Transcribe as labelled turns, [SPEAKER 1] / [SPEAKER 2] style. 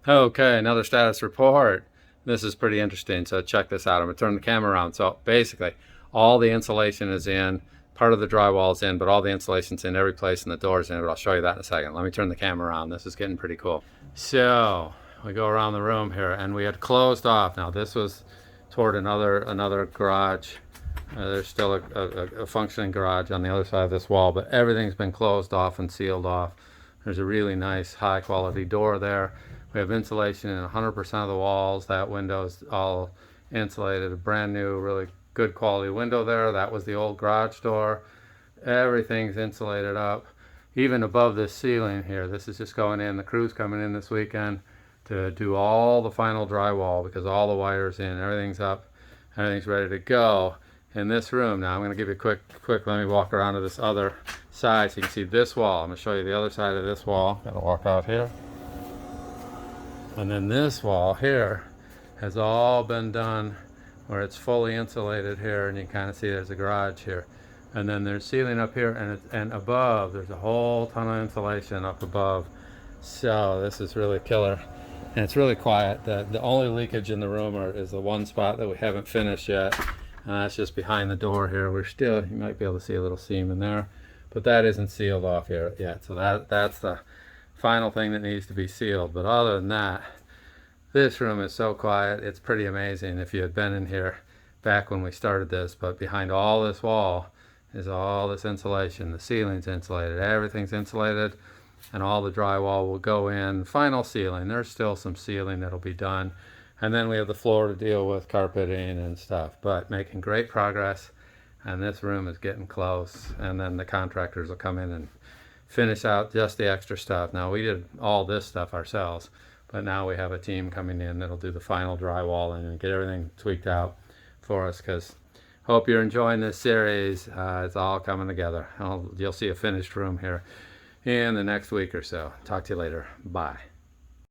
[SPEAKER 1] Okay, another status report. This is pretty interesting, so check this out. I'm going to turn the camera around. So basically, all the insulation is in, part of the drywall is in, but all the insulation's in every place and the door's in, but I'll show you that in a second. Let me turn the camera around. This is getting pretty cool. So we go around the room here, and we had closed off. Now this was toward another garage. There's still a functioning garage on the other side of this wall, but everything's been closed off and sealed off. There's a really nice high quality door there. We have insulation in 100% of the walls. That window's all insulated. A brand new, really good quality window there. That was the old garage door. Everything's insulated up. Even above this ceiling here, this is just going in. The crew's coming in this weekend to do all the final drywall because all the wires in, everything's up, everything's ready to go. In this room, now I'm going to give you a quick, let me walk around to this other side so you can see this wall. I'm going to show you the other side of this wall. Got to walk out here. And then this wall here has all been done where it's fully insulated here, and you can kind of see there's a garage here. And then there's ceiling up here, and above there's a whole ton of insulation up above. So this is really killer. And it's really quiet. The only leakage in the room is the one spot that we haven't finished yet. And that's just behind the door here. You might be able to see a little seam in there, but that isn't sealed off here yet. So that's the final thing that needs to be sealed. But other than that, this room is so quiet. It's pretty amazing if you had been in here back when we started this. But behind all this wall is all this insulation. The ceiling's insulated, everything's insulated, and all the drywall will go in. Final sealing, there's still some sealing that'll be done. And then we have the floor to deal with, carpeting and stuff, but making great progress. And this room is getting close. And then the contractors will come in and finish out just the extra stuff. Now we did all this stuff ourselves, but now we have a team coming in that'll do the final drywall and get everything tweaked out for us. Because hope you're enjoying this series. It's all coming together. You'll see a finished room here in the next week or so. Talk to you later. Bye.